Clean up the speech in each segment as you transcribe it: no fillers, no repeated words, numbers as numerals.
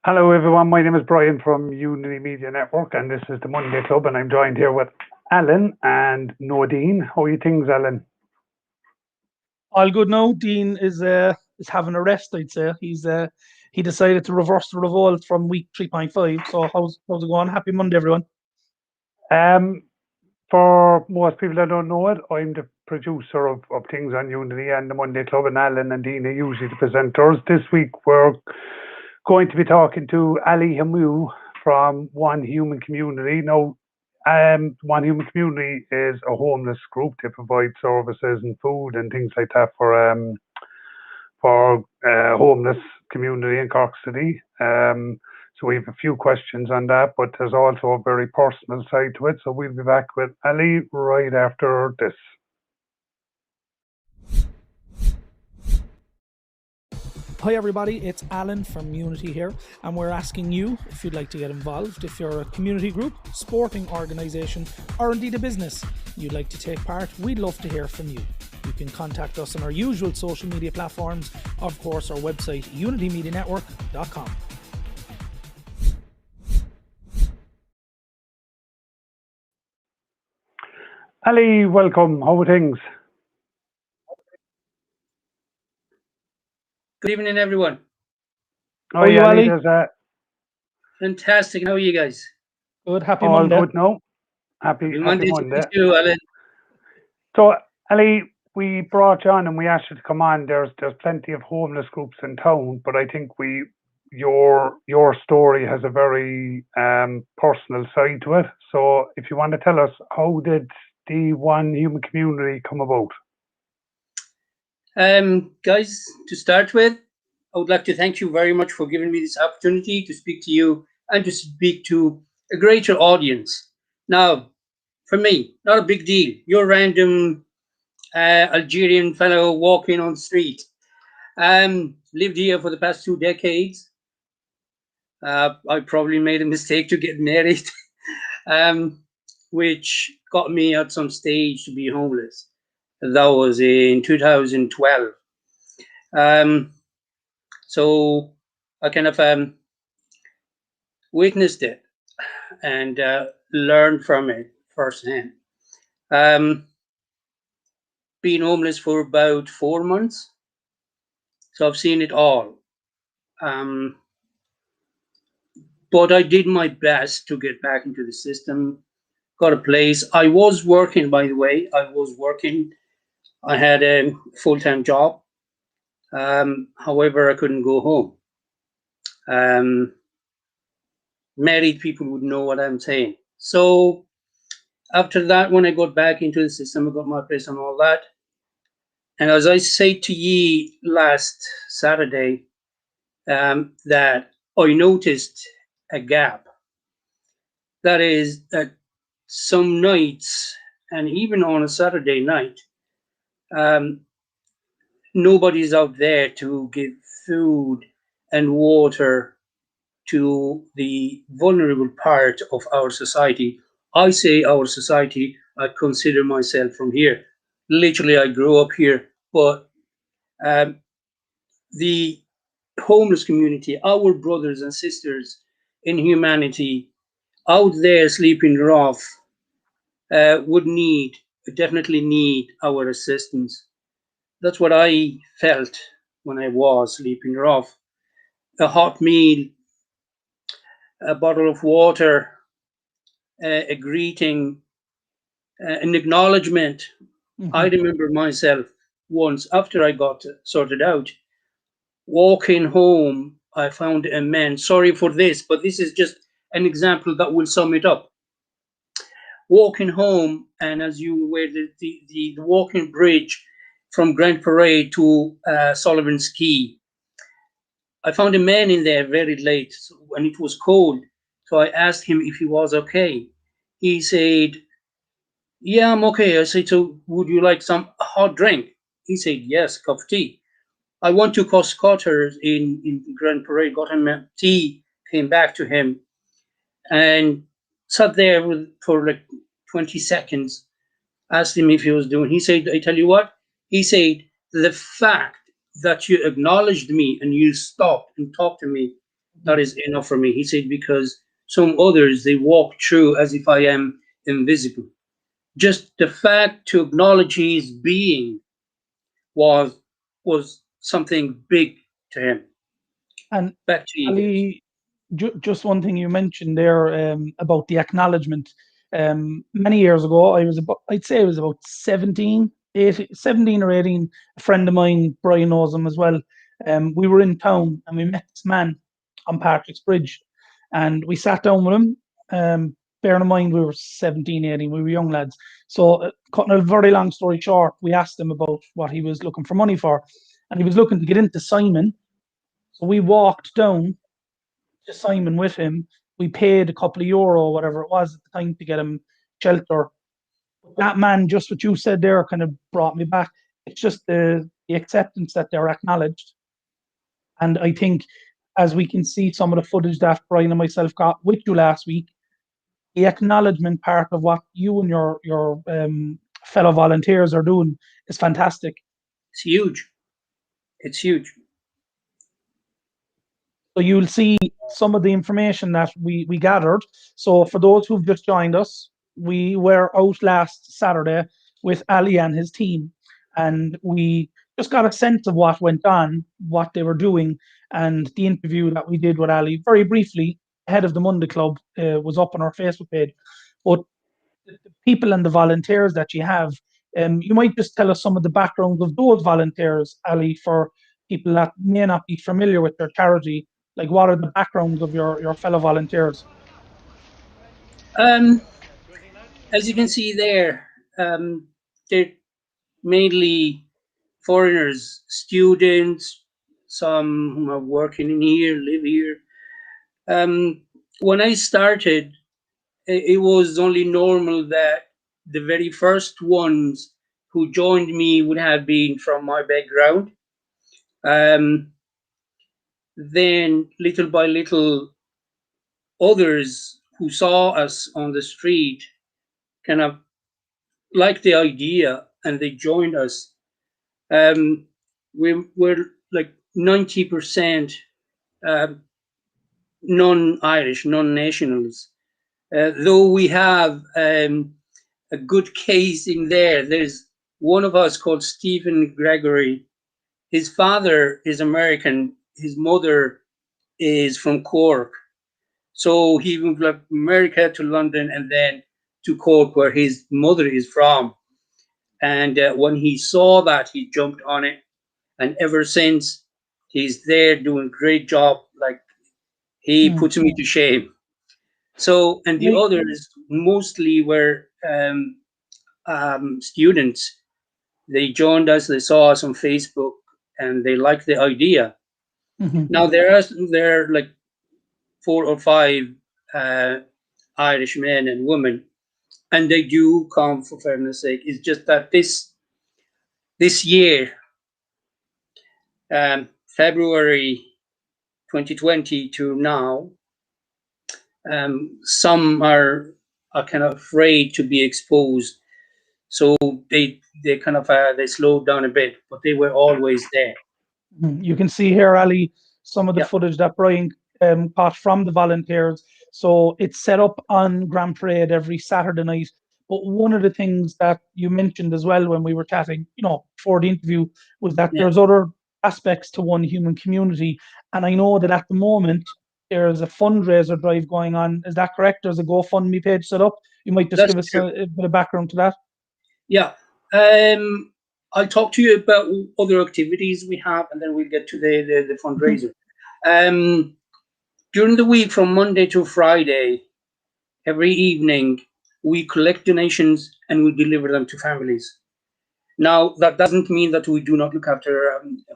Hello, everyone. My name is Brian from Unity Media Network, and this is the Monday Club, and I'm joined here with Alan and Nadine. How are you things, Alan? All good now. Dean is having a rest. I'd say he decided to reverse the revolt from week 3.5. So how's it going? Happy Monday, everyone. Um, for most people that don't know it, I'm the producer of things on Unity and the Monday Club, and Alan and Dean are usually the presenters. This week, we're going to be talking to Ali Hamou from One Human Community. Now, One Human Community is a homeless group. They provide services and food and things like that for homeless community in Cork City. So we have a few questions on that, but there's also a very personal side to it. So we'll be back with Ali right after this. Hi everybody, it's Alan from Unity here, and we're asking you if you'd like to get involved. If you're a community group, sporting organisation, or indeed a business you'd like to take part, we'd love to hear from you. You can contact us on our usual social media platforms, of course our website unitymedianetwork.com. Ali, welcome. How are things? Good evening, everyone. Oh, yeah, Ali, there's Fantastic. How are you guys? Good. Happy all Monday. good now. Happy Monday. to meet you, Alan. So, Ali, we brought you on and we asked you to come on. There's plenty of homeless groups in town, but I think your story has a very personal side to it. So, if you want to tell us, how did the One Human Community come about? Guys, to start with, I would like to thank you very much for giving me this opportunity to speak to you and to speak to a greater audience. Now, for me, not a big deal. You're a random Algerian fellow walking on the street. Lived here for the past 2 decades. I probably made a mistake to get married, which got me at some stage to be homeless. That was in 2012. So I kind of witnessed it and learned from it firsthand. Been homeless for about 4 months, so I've seen it all. But I did my best to get back into the system, got a place. I was working, by the way. I had a full-time job. However, I couldn't go home. Married people would know what I'm saying. So after that, when I got back into the system, I got my place and all that. And as I said to ye last Saturday, that I noticed a gap. That is that some nights, and even on a Saturday night, nobody's out there to give food and water to the vulnerable part of our society. I say our society, I consider myself from here. Literally, I grew up here, but the homeless community, our brothers and sisters in humanity out there sleeping rough, would definitely need our assistance. That's what I felt when I was sleeping rough. A hot meal, a bottle of water, a greeting, an acknowledgement. I remember myself once, after I got sorted out, walking home, I found a man. Sorry for this, but this is just an example that will sum it up. Walking home, and as you were the walking bridge from Grand Parade to Sullivan's Quay, I found a man in there very late, and it was cold. So I asked him if he was okay. He said, "Yeah, I'm okay." I said, "So would you like some hot drink?" He said, "Yes, cup of tea." I went to Costcotters in Grand Parade, got him a tea, came back to him, and sat there for like 20 seconds, asked him if he was doing. He said, "I tell you what," he said, "the fact that you acknowledged me and you stopped and talked to me That is enough for me. He said, because some others, they walk through as if I am invisible. Just the fact to acknowledge his being was was something big to him. And Back to you guys. Ali, just one thing you mentioned there about the acknowledgement. Many years ago, I'd say I was about 17 or 18. A friend of mine, Brian knows him as well. We were in town and we met this man on Patrick's Bridge, and we sat down with him. Bearing in mind we were 17, 18, we were young lads. So, cutting a very long story short, we asked him about what he was looking for money for, and he was looking to get into Simon. So we walked down to Simon with him. We paid a couple of euro, whatever it was at the time, to get him shelter. That man, just what you said there, kind of brought me back. It's just the acceptance that they're acknowledged. And I think, as we can see some of the footage that Brian and myself got with you last week, the acknowledgement part of what you and your fellow volunteers are doing is fantastic. It's huge. It's huge. So you'll see some of the information that we gathered. So for those who've just joined us, we were out last Saturday with Ali and his team, and we just got a sense of what went on, what they were doing, and the interview that we did with Ali very briefly ahead of the Monday Club was up on our Facebook page. But the people and the volunteers that you have, you might just tell us some of the backgrounds of those volunteers, Ali, for people that may not be familiar with their charity. Like, what are the backgrounds of your fellow volunteers? Um, as you can see there, they're mainly foreigners, students, some who are working in here, live here. When I started, it was only normal that the very first ones who joined me would have been from my background. Um, then, little by little, others who saw us on the street kind of liked the idea and they joined us. We were like 90% non-Irish, non-nationals. Though we have a good case in there. There's one of us called Stephen Gregory. His father is American. His mother is from Cork. So he moved from America to London and then to Cork, where his mother is from. And when he saw that, he jumped on it. And ever since, he's there doing a great job. Like, he puts me to shame. So, and the Like, others mostly were students. They joined us, they saw us on Facebook, and they liked the idea. mhm, Now, there are like 4 or 5 uh, Irish men and women, and they do come for fairness sake. It's just that this year, February 2020 to now, some are kind of afraid to be exposed, so they kind of they slowed down a bit, but they were always there. You can see here, Ali, some of the Yeah, footage that Brian caught from the volunteers. So it's set up on Grand Parade every Saturday night. But one of the things that you mentioned as well when we were chatting, before the interview, was that yeah, there's other aspects to One Human Community. And I know that at the moment there's a fundraiser drive going on. Is that correct? There's a GoFundMe page set up. You might just that's give us true. a bit of background to that. Yeah. I'll talk to you about other activities we have, and then we'll get to the Mhm. fundraiser. Um, During the week, from Monday to Friday, every evening, we collect donations and we deliver them to families. Now, that doesn't mean that we do not look after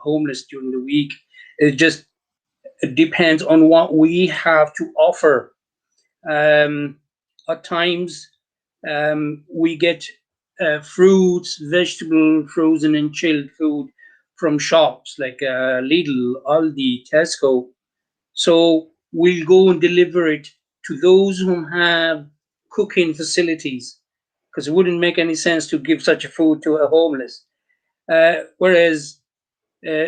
homeless during the week. It depends on what we have to offer. Um, at times, we get fruits, vegetable, frozen and chilled food from shops like Lidl, Aldi, Tesco. So we'll go and deliver it to those who have cooking facilities, because it wouldn't make any sense to give such a food to a homeless. Whereas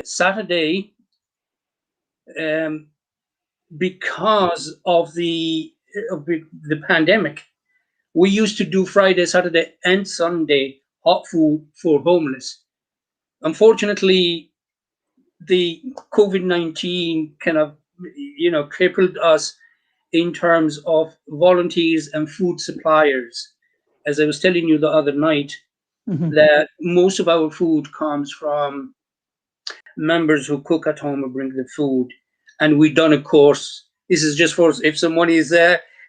Saturday, um, because of the pandemic, we used to do Friday, Saturday, and Sunday hot food for homeless. Unfortunately, the COVID-19 kind of, crippled us in terms of volunteers and food suppliers. As I was telling you the other night, Mhm. that most of our food comes from members who cook at home and bring the food. And we done a course. This is just for if someone is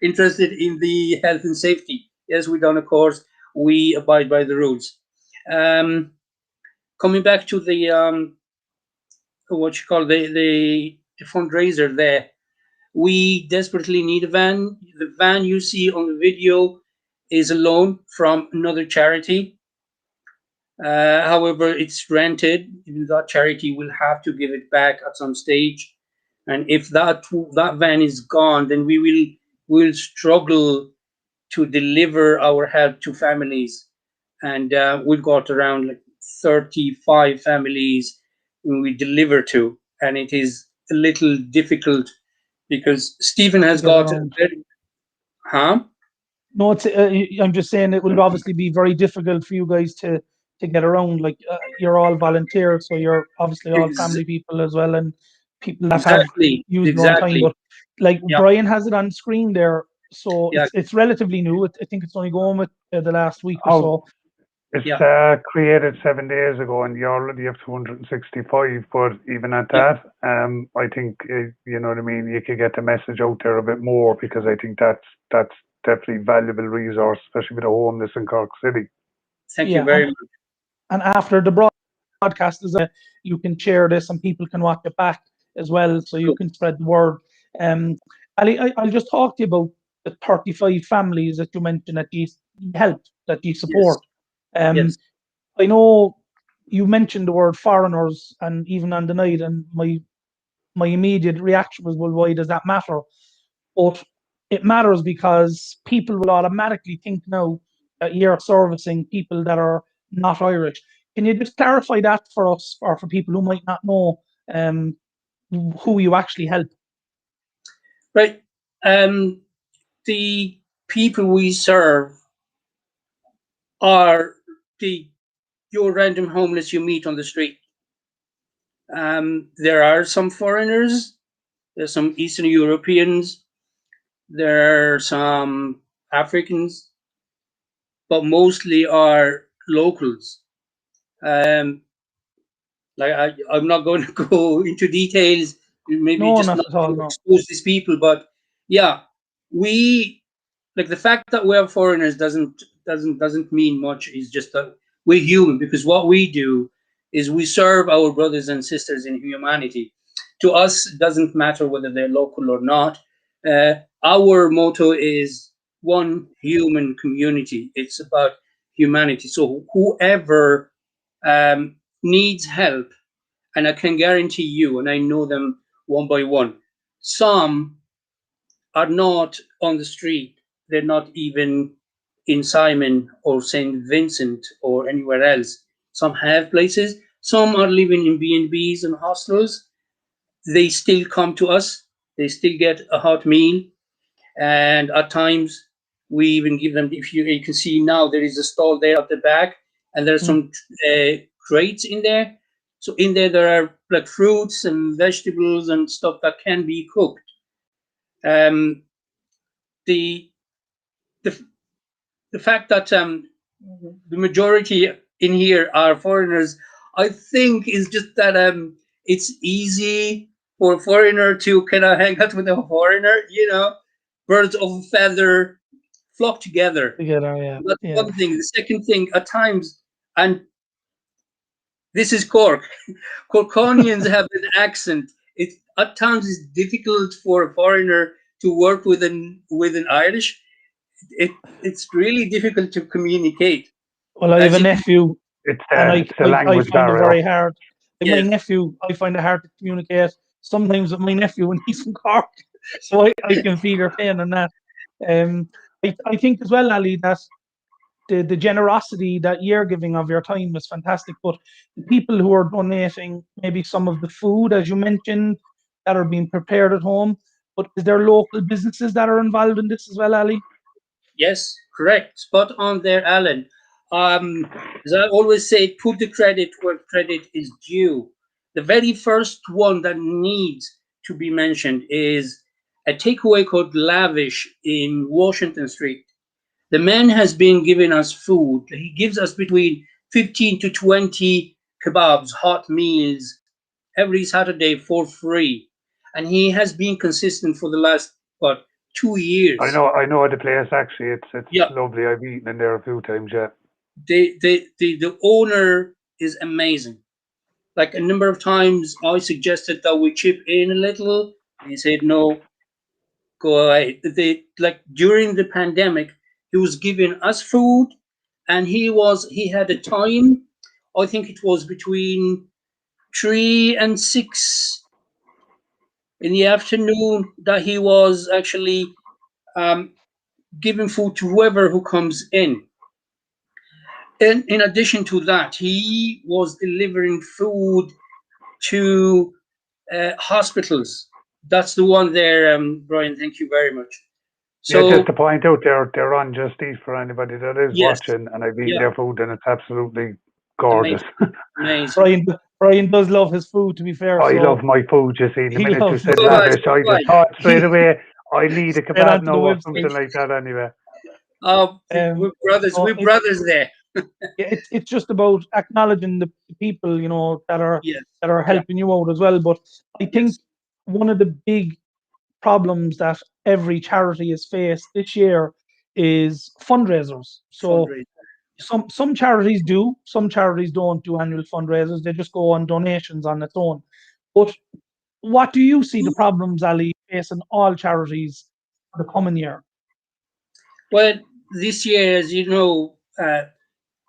interested in the health and safety. Yes, we done a course. We abide by the rules. Um, Coming back to the what you call the fundraiser there, we desperately need a van. The van you see on the video is a loan from another charity. However, it's rented. That charity will have to give it back at some stage, and if that van is gone, then we will struggle to deliver our help to families. And we've got around like 35 families we deliver to, and it is a little difficult because Stephen To has get got a around. very, huh? No, it's. I'm just saying it will obviously be very difficult for you guys to get around. Like you're all volunteers, so you're obviously all Ex- family people as well, and people that have exactly, used their own time. exactly. But like Yeah, Brian has it on screen there, so yeah, it's relatively new. I think it's only going with the last week or Oh, so. it's yeah. created 7 days ago, and you already have 265. But even at Yeah. that, I think you know what I mean. You could get the message out there a bit more, because I think that's definitely valuable resource, especially with the homeless in Cork City. Thank you Yeah, very much. and after the broadcast is you can share this and people can watch it back as well, so you Cool. can spread the word. Um, Ali, I'll just talk to you about the 35 families that you mentioned that you help, that you Yes, support. Um, yes. I know you mentioned the word foreigners, and even on the night, and my immediate reaction was, well, why does that matter? But it matters because people will automatically think now that you're servicing people that are not Irish. Can you just clarify that for us, or for people who might not know um, who you actually help? Right. Um, the people we serve are the your random homeless you meet on the street. There are some foreigners. There's some Eastern Europeans. There are some Africans, but mostly are locals. Um, I'm not going to go into details. Maybe No, just not not at all. to No. expose these people, but yeah, we like the fact that we're foreigners doesn't mean much. Is just that we're human, because what we do is we serve our brothers and sisters in humanity. To us, it doesn't matter whether they're local or not. Uh, our motto is one human community. It's about humanity. So whoever needs help, and I can guarantee you, and I know them one by one, some are not on the street. They're not even in Simon or St. Vincent or anywhere else. Some have places. Some are living in B&Bs and hostels. They still come to us. They still get a hot meal. And at times, we even give them, if you can see now, there is a stall there at the back, and there's Mm. some crates in there. So in there, there are like fruits and vegetables and stuff that can be cooked. Um, the the the fact that the majority in here are foreigners, I think, is just that it's easy for a foreigner to kind of hang out with a foreigner. Birds of a feather flock together. Together, yeah, That's yeah. one thing. The second thing, at times, and this is Cork. Corkonians have an accent. It at times is difficult for a foreigner to work with an Irish. It's really difficult to communicate. Well, I have As a you can, nephew, and It's a I language find it barrier. very hard. Like my yes, nephew, I find it hard to communicate sometimes with my nephew when he's in Cork. So I can feel your pain on that. Um, I think as well, Ali, that the generosity that you're giving of your time is fantastic. But the people who are donating maybe some of the food, as you mentioned, that are being prepared at home, But is there local businesses that are involved in this as well, Ali? Yes, correct. Spot on there, Alan. As I always say, put the credit where credit is due. The very first one that needs to be mentioned is a takeaway called Lavish in Washington Street. The man has been giving us food. He gives us between 15 to 20 kebabs, hot meals, every Saturday for free. And he has been consistent for the last, what, 2 years. I know the place actually. It's Yeah, lovely. I've eaten in there a few times. Yeah. the owner is amazing. Like a number of times I suggested that we chip in a little, and he said no, go away. They like during the pandemic, he was giving us food, and he had a time. I think it was between 3 and 6 in the afternoon that he was actually um, giving food to whoever who comes in. In addition to that, he was delivering food to hospitals. That's the one there, Brian. Thank you very much. Yeah, just So to point out, they're on Just Eat for anybody that is yes, watching, and I've eaten yeah, their food, and it's absolutely gorgeous. amazing, amazing. Brian does love his food, to be fair. I love So my food. You see, the he minute you loves said his So do food. I. lavish, So I do I. just thought straight away I need a Straight kebab onto the now or website. something like that. Anyway, Um, We're brothers. so We're brothers there. it's just about acknowledging the people, that are Yes. Yeah. helping you out as well. But I think Yes. one of the big problems that every charity has faced this year is fundraisers. So Fundraiser. some charities do, some charities don't do annual fundraisers. They just go on donations on its own. But what do you see the problems, Ali, facing all charities for the coming year? Well, this year, as you know,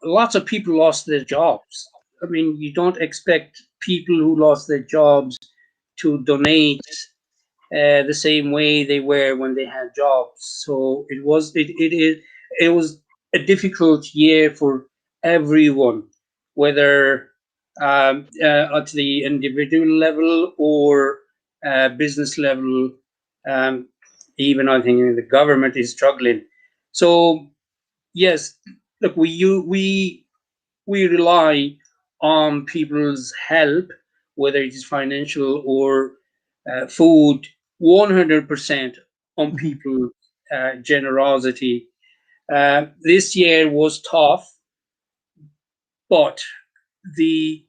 lots of people lost their jobs. I mean, you don't expect people who lost their jobs to donate the same way they were when they had jobs. So it was a difficult year for everyone, whether at the individual level or business level. Um, Even I think the government is struggling. So yes, look, we rely on people's help, whether it is financial or food, 100% on Mhm. people's generosity. This year was tough, but the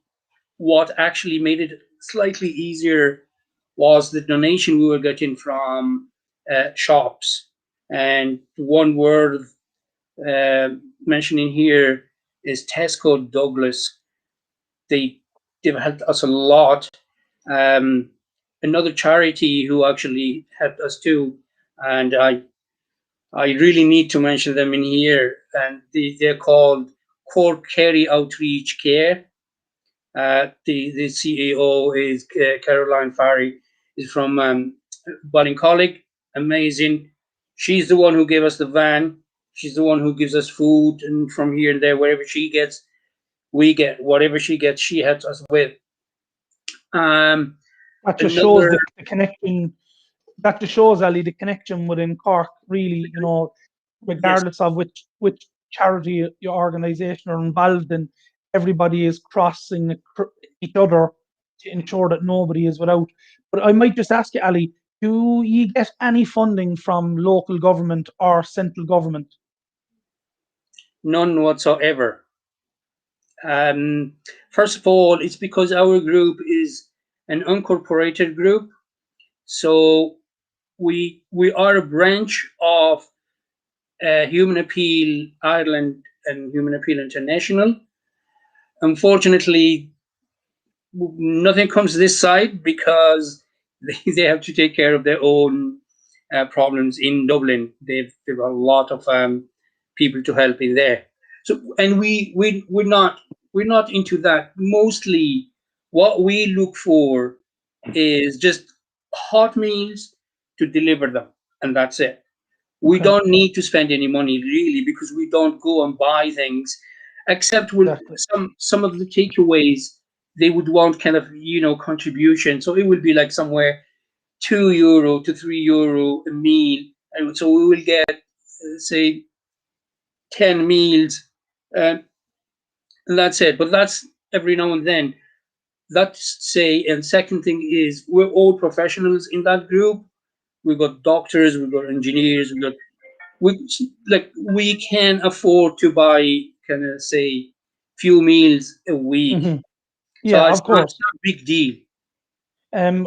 what actually made it slightly easier was the donation we were getting from shops. And one word uh, mentioning here is Tesco Douglas. They they've helped us a lot. Um, Another charity who actually helped us too, and I really need to mention them in here, and they're called Cork Kerry Outreach Care. The CEO is Caroline Farry, is from Ballincollig. Amazing. She's the one who gave us the van. She's the one who gives us food, and from here and there, wherever she gets, we get whatever she gets. She helps us with. Um, That just shows Another the connection. That just shows, Ali, the connection within Cork. Really, yes, regardless of which charity your organisation are involved in, everybody is crossing each other to ensure that nobody is without. But I might just ask you, Ali, do you get any funding from local government or central government? none whatsoever. First of all, it's because our group is an uncorporated group, so we are a branch of Human Appeal Ireland and Human Appeal International. Unfortunately, nothing comes this side because they have to take care of their own problems in Dublin. They've got a lot of people to help in there. So, and we're not into that. Mostly, what we look for is just hot meals to deliver them, and that's it. We Okay, don't need to spend any money really because we don't go and buy things, except with exactly. some of the takeaways. They would want kind of contribution, so it would be like somewhere. €2 to €3 a meal, and so we will get say 10 meals, and that's it. But that's every now and then. That's say, and second thing is we're all professionals in that group. We've got doctors, we've got engineers, we we can afford to buy kind of say few meals a week. Hmm. So Yeah, of course. it's not a big deal.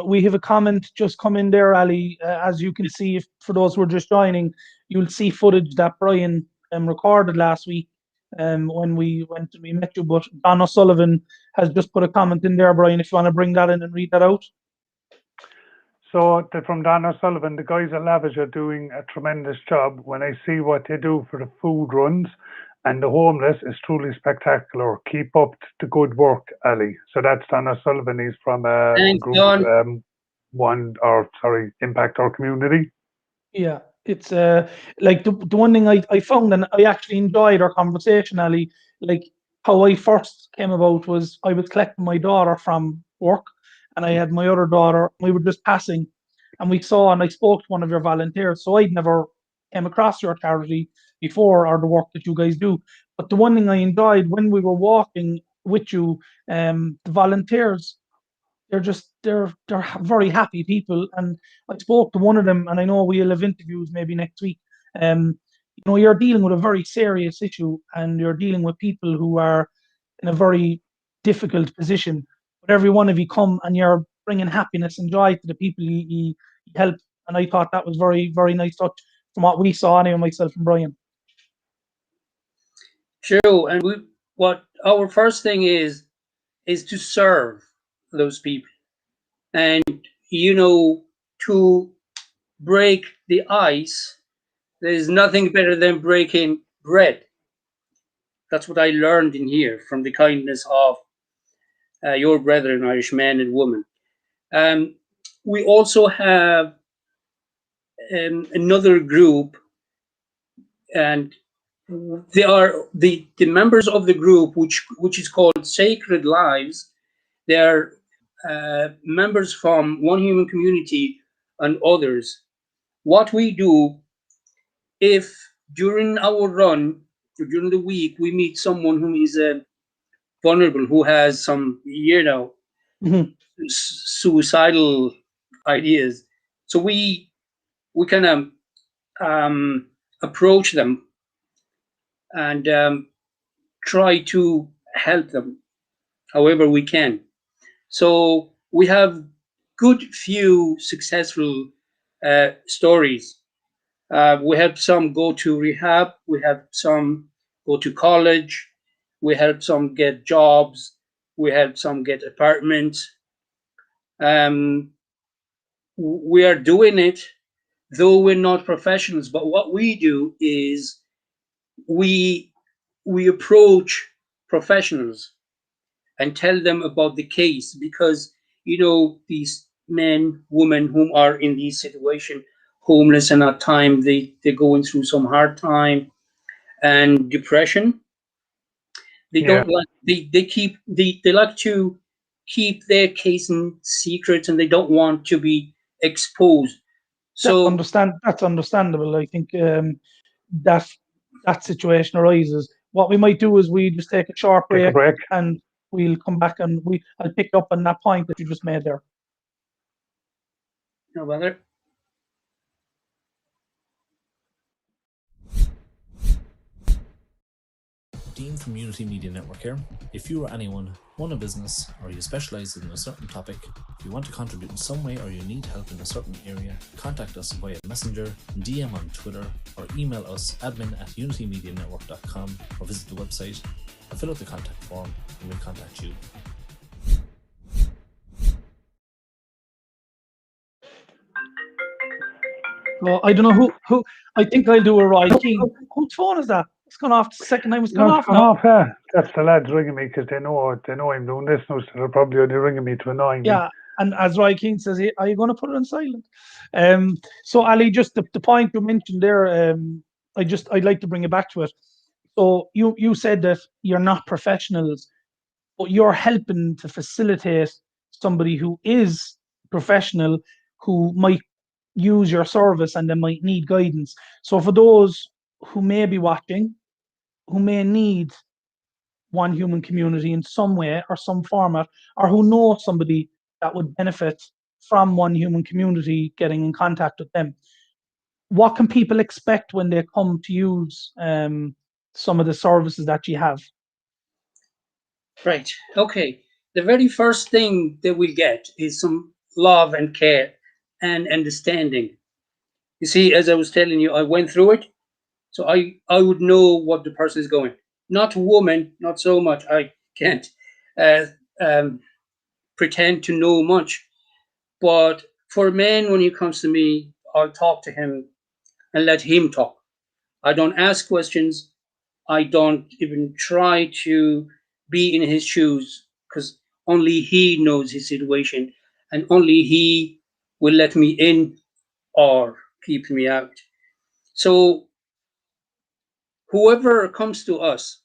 We have a comment just come in there, Ali. As you can see, if, for those who are just joining, you'll see footage that Brian recorded last week when we went and we met you. But Don O'Sullivan has just put a comment in there, Brian, if you want to bring that in and read that out. So from Don O'Sullivan, the guys at Lavish are doing a tremendous job. When I see what they do for the food runs and the homeless, is truly spectacular. Keep up the good work, Ali. So that's Don O'Sullivan. He's from Thanks, group Don. Impact Our Community. Yeah, it's like the one thing I found, and I actually enjoyed our conversation, Ali. Like how I first came about was I was collecting my daughter from work, and I had my other daughter. We were just passing, and we saw, and I spoke to one of your volunteers. So I'd never came across your charity before or the work that you guys do. But the one thing I enjoyed when we were walking with you, the volunteers, they're very happy people. And I spoke to one of them, and I know we'll have interviews maybe next week. You're dealing with a very serious issue, and you're dealing with people who are in a very difficult position. But every one of you come and you're bringing happiness and joy to the people you help. And I thought that was very, very nice touch from what we saw, anyway, myself and Brian. True, and what our first thing is to serve those people, and to break the ice. There's nothing better than breaking bread. That's what I learned in here from the kindness of your brethren, Irish men and women. We also have another group, and they are the members of the group, which is called Sacred Lives. They are members from One Human Community and others. What we do, if during our run or during the week we meet someone who is vulnerable, who has some Mhm. suicidal ideas, so we kind of approach them and try to help them however we can. So we have good few successful stories. We help some go to rehab. We help some go to college. We help some get jobs. We help some get apartments. Um, we are doing it, though we're not professionals. But what we do is we we approach professionals and tell them about the case, because these men, women whom are in these situation, homeless, and at time they're going through some hard time and depression. They Yeah. don't like they like to keep their case in secret, and they don't want to be exposed. So That's understandable. I think that that situation arises. What we might do is we just take a short Take a break, break. and we'll come back, and I'll pick up on that point that you just made there. no bother. Dean from Unity Media Network here. If you or anyone run a business, or you specialise in a certain topic, if you want to contribute in some way, or you need help in a certain area, contact us via Messenger, DM on Twitter, or email us admin@unitymedianetwork.com, or visit the website or fill out the contact form and we'll contact you. So I don't know who. I think I'll do a Roy Keane. Whose phone is that? It's gone off. The second time it's gone off now. Yeah. That's the lads ringing me because they know I'm doing this now, so they're probably only ringing me to annoy me. Yeah, and as Roy Keane says, are you going to put it on silent? So Ali, just the point you mentioned there, I'd like to bring it back to it. So you said that you're not professionals, but you're helping to facilitate somebody who is professional who might use your service and they might need guidance. So for those who may be watching, who may need One Human Community in some way or some format, or who know somebody that would benefit from One Human Community getting in contact with them, what can people expect when they come to use some of the services that you have? Right. Okay. The very first thing that we get is some love and care and understanding. You see, as I was telling you, I went through it, so I would know what the person is going. Not woman, not so much. I can't uh, um, pretend to know much. But for a man, when he comes to me, I'll talk to him and let him talk. I don't ask questions. I don't even try to be in his shoes because only he knows his situation and only he will let me in or keep me out. So whoever comes to us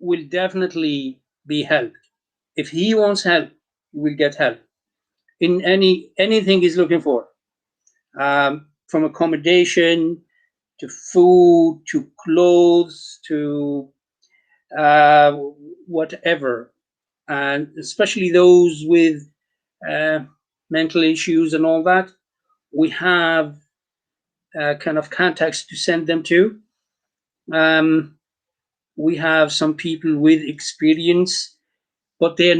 will definitely be helped. If he wants help, he will get help in anything he's looking for, from accommodation to food to clothes to uh, whatever, and especially those with uh, mental issues and all that. We have kind of contacts to send them to. Um, we have some people with experience, but they're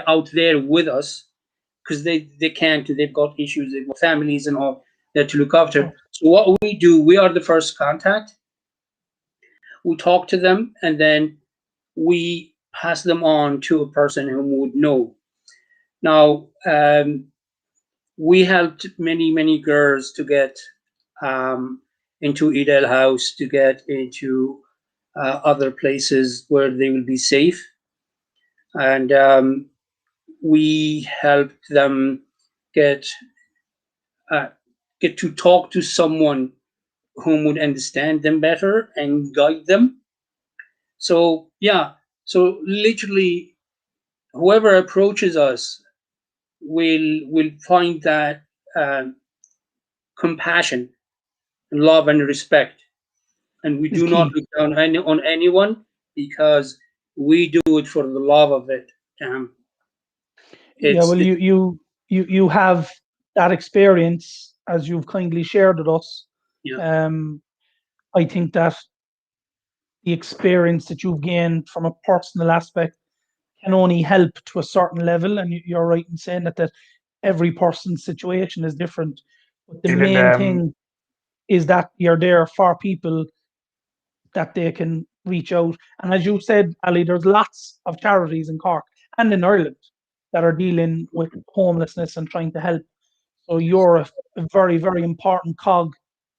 out there with us because they can't. They've got issues. They've got families and all that to look after. Sure. So what we do, we are the first contact. We talk to them, and then we pass them on to a person who would know. Now, we helped many girls to get into Edel House, to get into other places where they will be safe, and we helped them get uh, get to talk to someone whom would understand them better and guide them. So yeah, so literally, whoever approaches us will find that compassion, love, and respect, and we Is do not key. look down on anyone because we do it for the love of it. Um, Yeah, well, it's you have that experience as you've kindly shared with us. yeah, Um, I think that the experience that you've gained from a personal aspect can only help to a certain level, and you're right in saying that every person's situation is different. But the Even main thing is that you're there for people that they can reach out. And as you said, Ali, there's lots of charities in Cork and in Ireland that are dealing with homelessness and trying to help. So you're a very, very important cog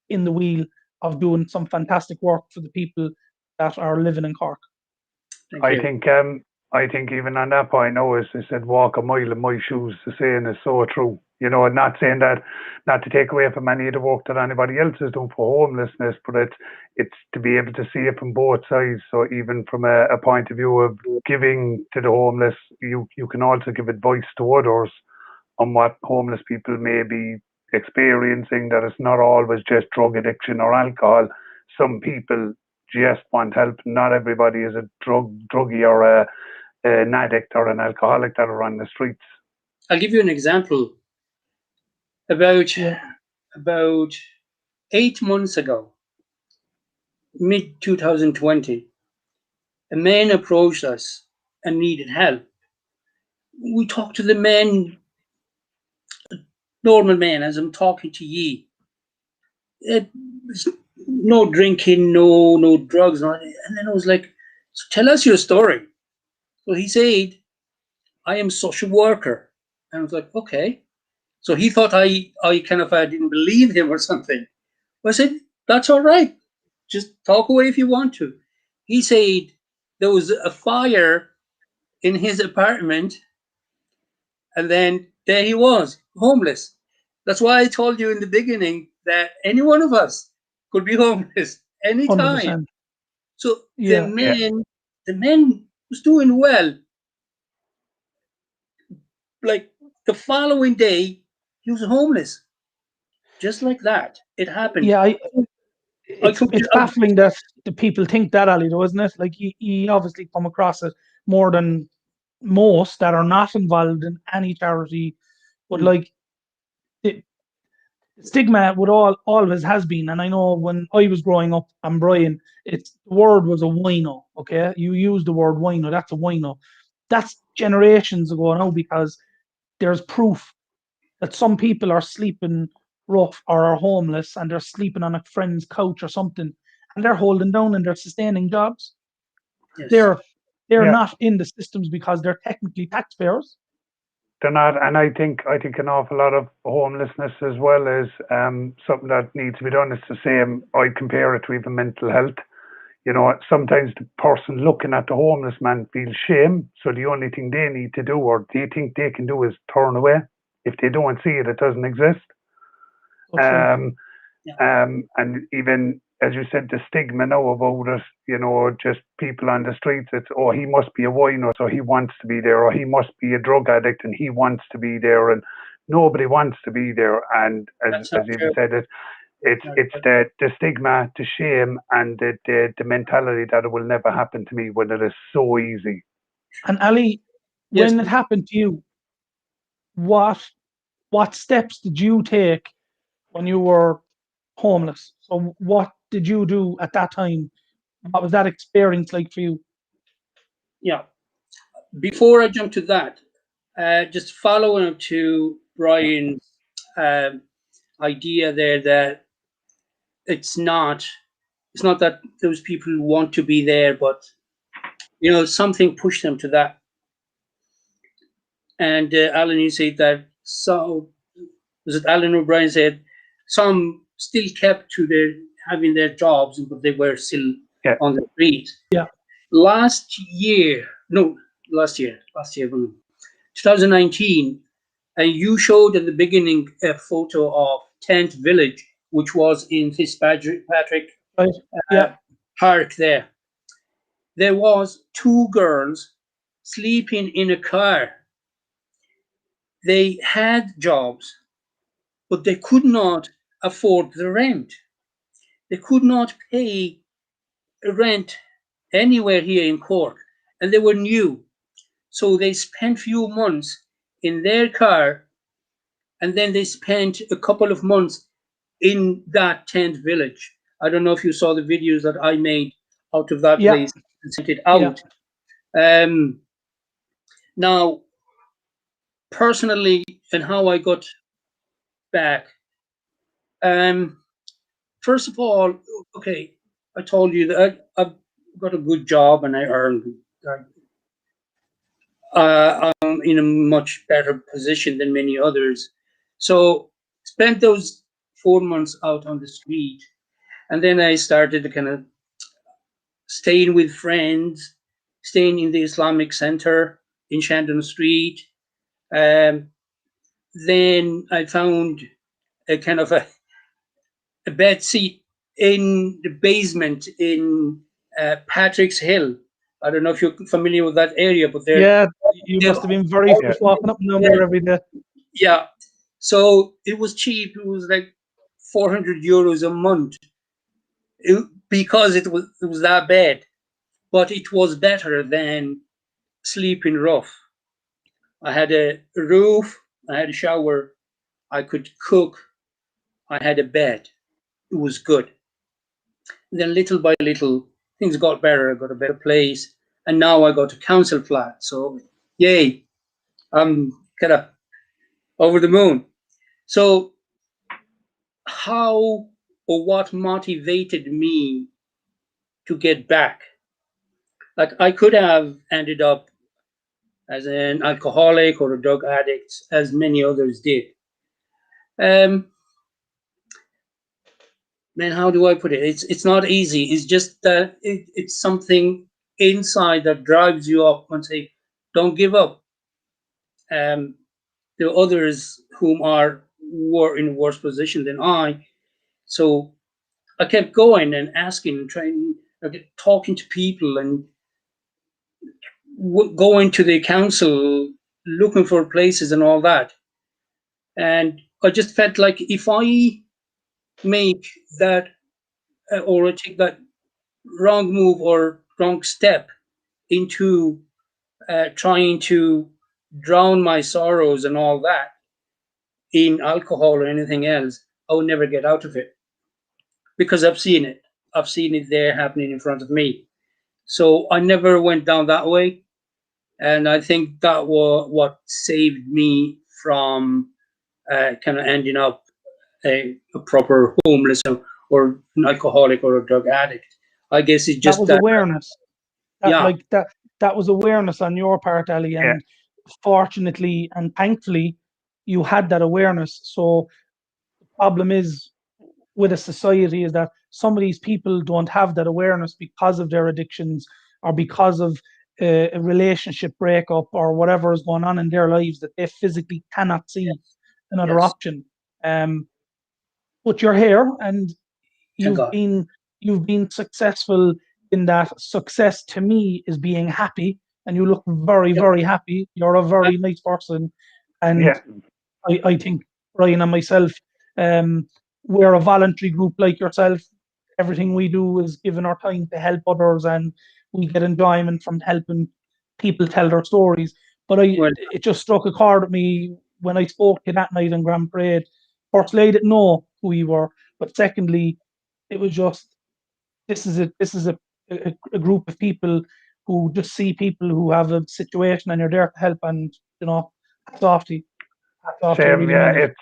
in the wheel of doing some fantastic work for the people that are living in Cork. thank I you. think I think even on that point, now as I said, walk a mile in my shoes. The saying is so true. You know, and not saying that, not to take away from any of the work that anybody else is doing for homelessness, but it's to be able to see it from both sides. So even from a point of view of giving to the homeless, you can also give advice to others on what homeless people may be experiencing. That it's not always just drug addiction or alcohol. Some people just want help. Not everybody is a druggie or an addict or an alcoholic that are on the streets. I'll give you an example. About Yeah. about 8 months ago, mid 2020, a man approached us and needed help. We talked to the man, normal man, as I'm talking to ye. It was no drinking, no drugs, and then I was like, "So tell us your story." So he said, "I am social worker," and I was like, "Okay." So he thought I kind of didn't believe him or something. I said, "That's all right. Just talk away if you want to." He said there was a fire in his apartment, and then there he was, homeless. That's why I told you in the beginning that any one of us could be homeless anytime. 100%. So Yeah. Yeah, the man was doing well. Like the following day, He was homeless, just like that. It happened. Yeah, I it's baffling that the people think that, Ali, though, isn't it? Like, you obviously come across it more than most that are not involved in any charity, but like, the stigma would always has been, and I know when I was growing up, and Brian, the word was a wino. Okay, you use the word wino. That's a wino. That's generations ago now, because there's proof that some people are sleeping rough or are homeless and they're sleeping on a friend's couch or something, and they're holding down and they're sustaining jobs. Yes. They're Yeah. not in the systems because they're technically taxpayers. They're not, and I think an awful lot of homelessness as well is something that needs to be done. It's the same. I compare it to even mental health. You know, sometimes the person looking at the homeless man feels shame, so the only thing they need to do, or they think they can do, is turn away. If they don't see it, it doesn't exist. Okay. And even, as you said, the stigma now about it, you know, just people on the streets, it's, oh, he must be a wino, so he wants to be there, or he must be a drug addict and he wants to be there, and nobody wants to be there. And as you said, it's the stigma, the shame, and the mentality that it will never happen to me, when it is so easy. And Ali, when it happened to you, what steps did you take when you were homeless? So what did you do at that time? What was that experience like for you? Yeah. Before I jump to that, just following up to Brian's idea there, that it's not that those people want to be there, but you know, something pushed them to that. And Alan, you said that, so was it Alan O'Brien said some still kept to having their jobs, but they were still on the street. Yeah. Last year, 2019, and you showed at the beginning a photo of Tent Village, which was in Fitzpatrick Park there. There was 2 girls sleeping in a car. They had jobs, but they could not afford the rent. They could not pay rent anywhere here in Cork, and they were new. So they spent few months in their car, and then they spent a couple of months in that tent village. I don't know if you saw the videos that I made out of that place and sent it out. Now, personally, and how I got back. First of all, okay, I told you that I've got a good job and I earned. I'm in a much better position than many others. So spent those 4 months out on the street, and then I started to kind of staying with friends, staying in the Islamic Center in Shandon Street. Then I found a kind of a bed seat in the basement in Patrick's Hill. I don't know if you're familiar with that area, but you must have been very fit walking up and down there every day. Yeah, so it was cheap. It was like €400 a month, because it was that bad, but it was better than sleeping rough. I had a roof, I had a shower, I could cook, I had a bed. It was good. And then little by little, things got better. I got a better place, and now I got a council flat. So, yay! I'm kind of over the moon. So, how or what motivated me to get back? Like, I could have ended up as an alcoholic or a drug addict, as many others did. Man, how do I put it? It's not easy. It's just that it's something inside that drives you up and say, don't give up. There are others whom were in a worse position than I. So I kept going and asking and trying, talking to people, and going to the council, looking for places and all that. And I just felt like if I make that or I take that wrong move or wrong step into trying to drown my sorrows and all that in alcohol or anything else, I will never get out of it because I've seen it. I've seen it there happening in front of me. So I never went down that way. And I think that was what saved me from kind of ending up a proper homeless or an alcoholic or a drug addict. I guess it's That just was that, awareness. That yeah, like that was awareness on your part, Ali, Yeah. and fortunately and thankfully you had that awareness. So the problem is with a society is that some of these people don't have that awareness because of their addictions or because of a relationship breakup or whatever is going on in their lives that they physically cannot see another yes, option. But you're here and thank you've God. been you've been successful in that. Success to me is being happy, and you look very, Yep. very happy. You're a very nice person, and Yeah. I think Ryan and myself, um, we're a voluntary group like yourself. Everything we do is given our time to help others, and we get enjoyment from helping people tell their stories. But Well, it just struck a chord with me when I spoke to you that night in Grand Parade. Firstly, I didn't know who you were, but secondly, it was just this is a group of people who just see people who have a situation and you're there to help, and hats off to you. Hats off to you, Same. really Yeah. mean it.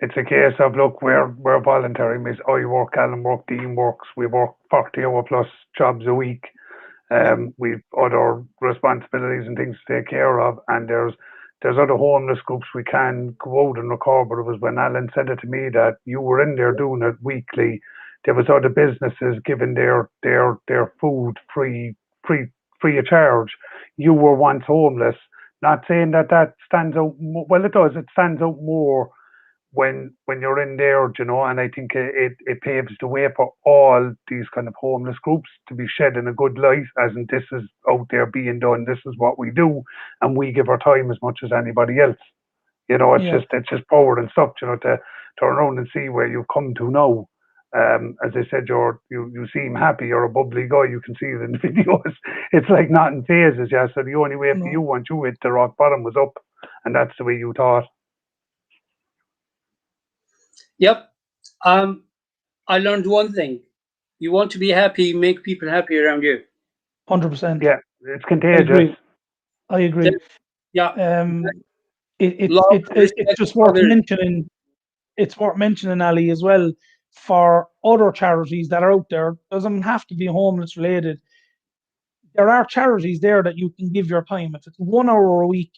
It's a case of, look, we're voluntary. Miss, I work, Alan work, Dean works. We work 40 hour plus jobs a week. We've other responsibilities and things to take care of, and there's other homeless groups we can go out and record. But it was when Alan said it to me that you were in there doing it weekly. There was other businesses giving their food free free of charge. You were once homeless. Not saying that stands out. Well, it does. It stands out more when you're in there, and I think it paves the way for all these kind of homeless groups to be shedding a good light, as in this is out there being done, this is what we do, and we give our time as much as anybody else. Yeah, It's just power and stuff, to turn around and see where you've come to now. As I said, you seem happy. You're a bubbly guy. You can see it in the videos. It's like nothing phases you. So the only way for you no, once you hit the rock bottom was up, and that's the way you thought. yep. Um, I learned one thing. You want to be happy, make people happy around you. 100%. Yeah, it's I contagious. agree. I That- agree. Yeah, Um, love, it's respect just for worth others. mentioning. It's worth mentioning, Ali, as well, for other charities that are out there. Doesn't have to be homeless related. There are charities there that you can give your time. If it's 1 hour a week,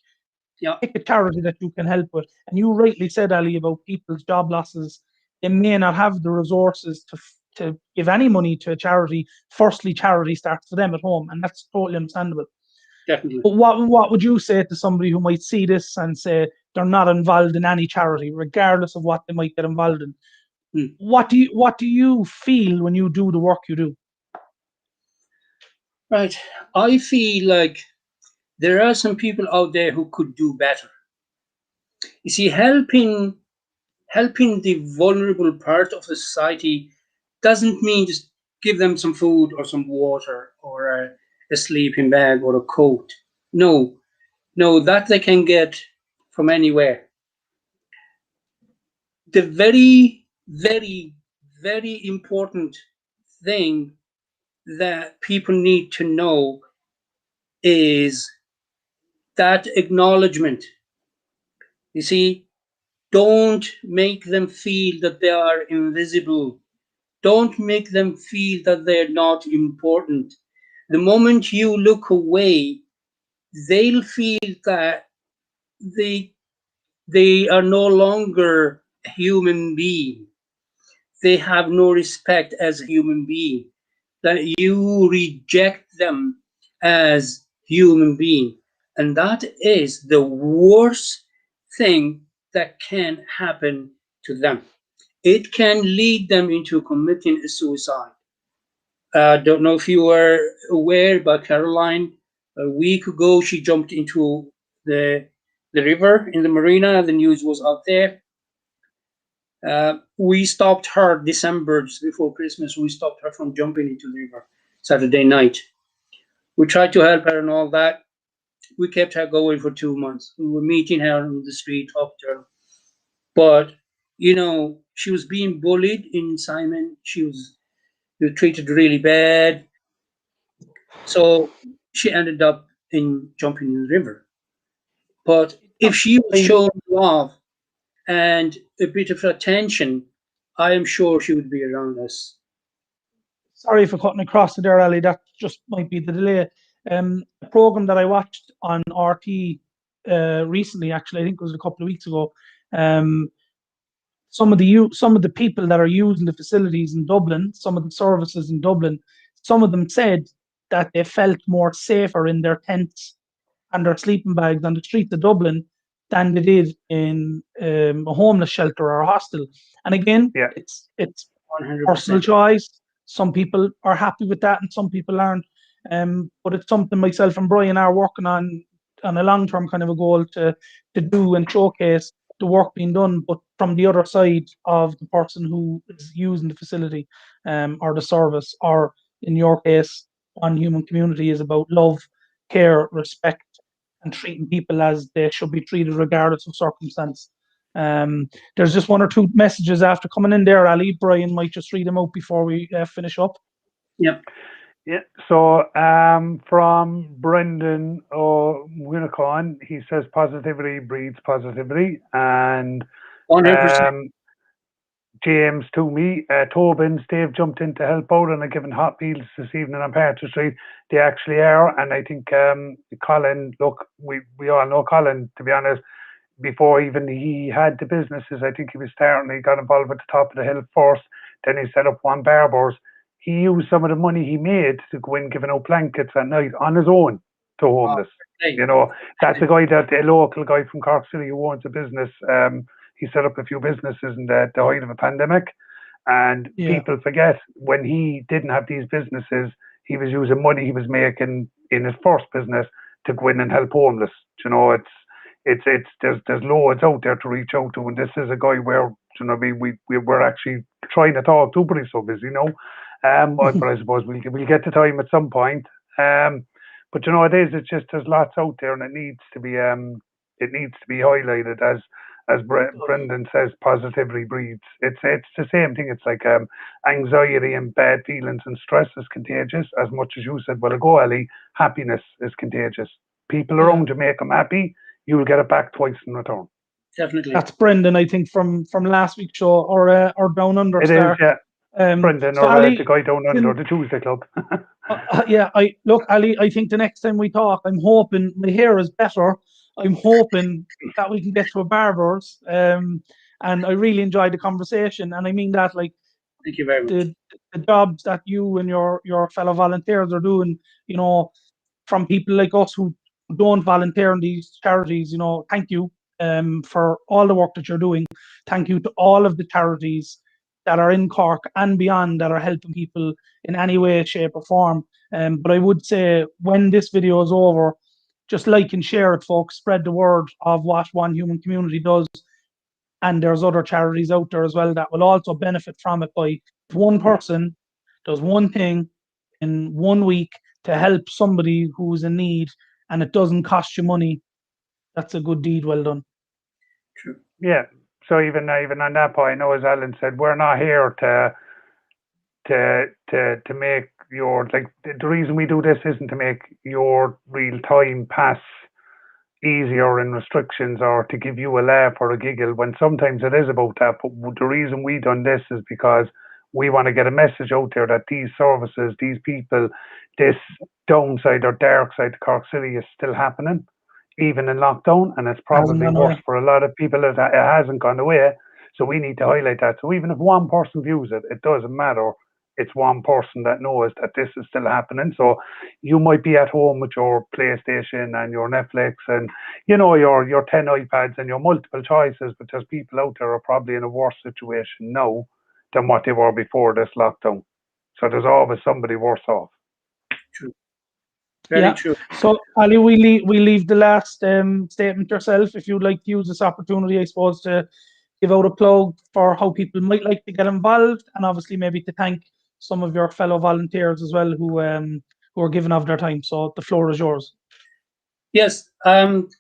Yeah, pick a charity that you can help with. And you rightly said, Ali, about people's job losses. They may not have the resources to give any money to a charity. Firstly, charity starts for them at home, and that's totally understandable. definitely. But what would you say to somebody who might see this and say they're not involved in any charity, regardless of what they might get involved in? Hmm. What do you feel when you do the work you do? Right. I feel like there are some people out there who could do better. You see, helping the vulnerable part of the society doesn't mean just give them some food or some water or a sleeping bag or a coat. No, no, that they can get from anywhere. The very, very, very important thing that people need to know is that acknowledgement. You see, don't make them feel that they are invisible. Don't make them feel that they're not important. The moment you look away, they'll feel that they they are no longer a human being. They have no respect as a human being. That you reject them as human being. And that is the worst thing that can happen to them. It can lead them into committing a suicide. Don't know if you were aware, but Caroline, a week ago, she jumped into the the river in the marina. The news was out there. We stopped her December, just before Christmas. We stopped her from jumping into the river Saturday night. We tried to help her and all that. We kept her going for 2 months. We were meeting her on the street, talking to her. But, she was being bullied in Simon. She was treated really bad. So she ended up jumping in the river. But if she was shown love and a bit of attention, I am sure she would be around us. Sorry for cutting across there, Ali. That just might be the delay. A program that I watched on RT recently, actually, I think it was a couple of weeks ago. Some of the people that are using the facilities in Dublin, some of the services in Dublin, some of them said that they felt more safer in their tents and their sleeping bags on the streets of Dublin than they did in a homeless shelter or a hostel. And again, it's 100%. personal choice. Some people are happy with that and some people aren't. But it's something myself and Brian are working on a long-term kind of a goal to do and showcase the work being done, but from the other side of the person who is using the facility or the service, or in your case, One Human Community is about love, care, respect, and treating people as they should be treated regardless of circumstance. There's just one or two messages after coming in there, Ali. Brian might just read them out before we finish up. Yep. Yeah. So from Brendan O'Winnicon, he says positivity breeds positivity, and 100%. James Toomey, Tobin, Steve jumped in to help out and are giving hot meals this evening on Parker Street. They actually are, and I think Colin. Look, we all know Colin, to be honest. Before even he had the businesses, I think he was starting. He got involved at the top of the hill first. Then he set up One Barbers. He used some of the money he made to go in giving out blankets at night on his own to homeless. That's a local guy from Cork City who owns a business. He set up a few businesses in the height of a pandemic, and people forget when he didn't have these businesses, he was using money he was making in his first business to go in and help homeless. There's loads out there to reach out to, and this is a guy where we're actually trying to talk to, but he's so busy, but I suppose we'll get the time at some point. But it's just there's lots out there, and it needs to be highlighted as Brendan says, positivity breeds. It's the same thing. It's like anxiety and bad feelings and stress is contagious, as much as you said. Well, go, Ali. Happiness is contagious. People around to make them happy, you will get it back twice in return. Definitely. That's Brendan, I think, from last week's show, or Down Under. It star. Is, yeah. Brendan, or Ali, the guy Down Under, the Tuesday Club. Ali, I think the next time we talk, I'm hoping my hair is better. I'm hoping that we can get to a barber's. And I really enjoyed the conversation. And I mean that, like, thank you very much. The jobs that you and your fellow volunteers are doing, from people like us who don't volunteer in these charities, thank you for all the work that you're doing. Thank you to all of the charities that are in Cork and beyond that are helping people in any way, shape or form. But I would say when this video is over, just like and share it, folks. Spread the word of what One Human Community does. And there's other charities out there as well that will also benefit from it by if one person does one thing in 1 week to help somebody who's in need and it doesn't cost you money. That's a good deed well done. True. Yeah. So even on that point, I know as Alan said, we're not here to make the reason we do this isn't to make your real time pass easier in restrictions or to give you a laugh or a giggle, when sometimes it is about that. But the reason we done this is because we want to get a message out there that these services, these people, this downside or dark side to Cork City is still happening, even in lockdown, and it's probably worse for a lot of people. It hasn't gone away, so we need to highlight that. So even if one person views it, it doesn't matter. It's one person that knows that this is still happening. So you might be at home with your PlayStation and your Netflix and your 10 iPads and your multiple choices, but there's people out there who are probably in a worse situation now than what they were before this lockdown. So there's always somebody worse off. True. Very true. So Ali, we leave the last statement yourself. If you'd like to use this opportunity, I suppose, to give out a plug for how people might like to get involved, and obviously maybe to thank some of your fellow volunteers as well who are giving of their time. So the floor is yours. Yes.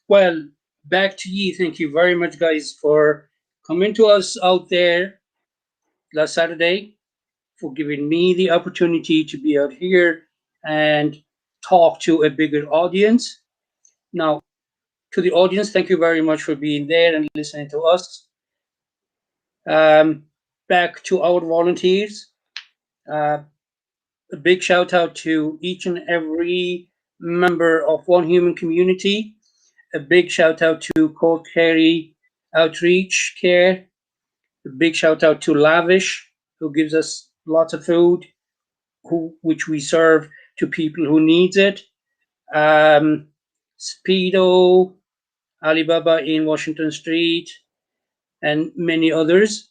Well, back to you. Thank you very much, guys, for coming to us out there last Saturday, for giving me the opportunity to be out here and talk to a bigger audience. Now, to the audience, thank you very much for being there and listening to us. Back to our volunteers. A big shout out to each and every member of One Human Community. A big shout out to Cork Kerry Outreach Care. A big shout out to Lavish, who gives us lots of food, which we serve to people who needs it. Speedo, Alibaba in Washington Street, and many others.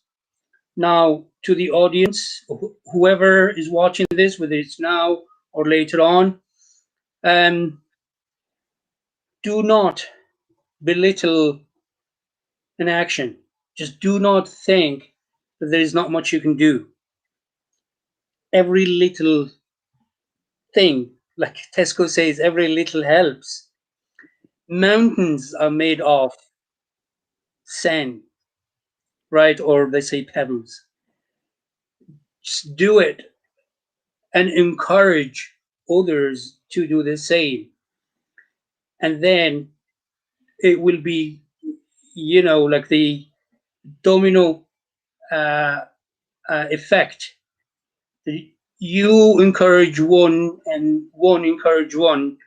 Now, to the audience, whoever is watching this, whether it's now or later on, do not belittle an action. Just do not think that there is not much you can do. Every little thing, like Tesco says, every little helps. Mountains are made of sand, right? Or they say pebbles. Just do it and encourage others to do the same. And then it will be, like the domino effect. You encourage one, and one encourage one,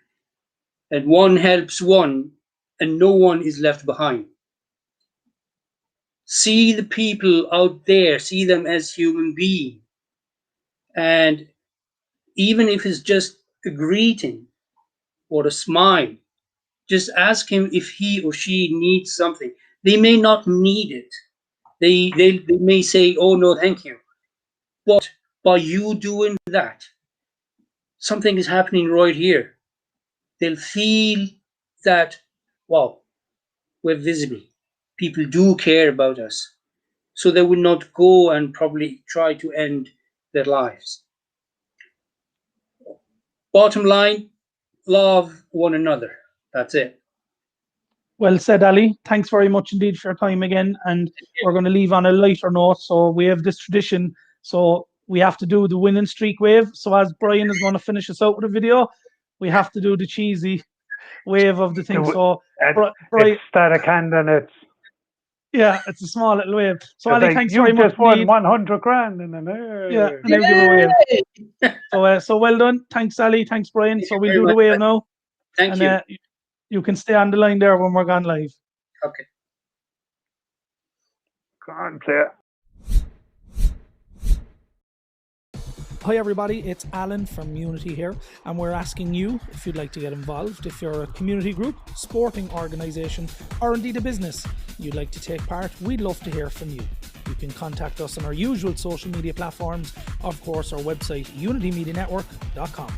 and one helps one, and no one is left behind. See the people out there, see them as human beings. And even if it's just a greeting or a smile, just ask him if he or she needs something. They may not need it. They may say, oh, no, thank you. But by you doing that, something is happening right here. They'll feel that, wow, we're visible. People do care about us. So they will not go and probably try to end their lives. Bottom line, love one another. That's it. Well said, Ali. Thanks very much indeed for your time again. And we're going to leave on a lighter note. So we have this tradition. So we have to do the winning streak wave. So as Brian is going to finish us out with a video, we have to do the cheesy wave of the thing. So Brian, start a candle. It's it's a small little wave. So Ali, thanks you very much. Just won 100 grand in an air. Yeah, and then give a wave. So well done. Thanks, Ali. Thanks, Brian. So we'll do the wave now. Thank you. You can stay on the line there when we're gone live. Okay. Go on, play it. Hi everybody, it's Alan from Unity here, and we're asking you if you'd like to get involved. If you're a community group, sporting organisation, or indeed a business you'd like to take part, we'd love to hear from you. You can contact us on our usual social media platforms, of course our website unitymedianetwork.com.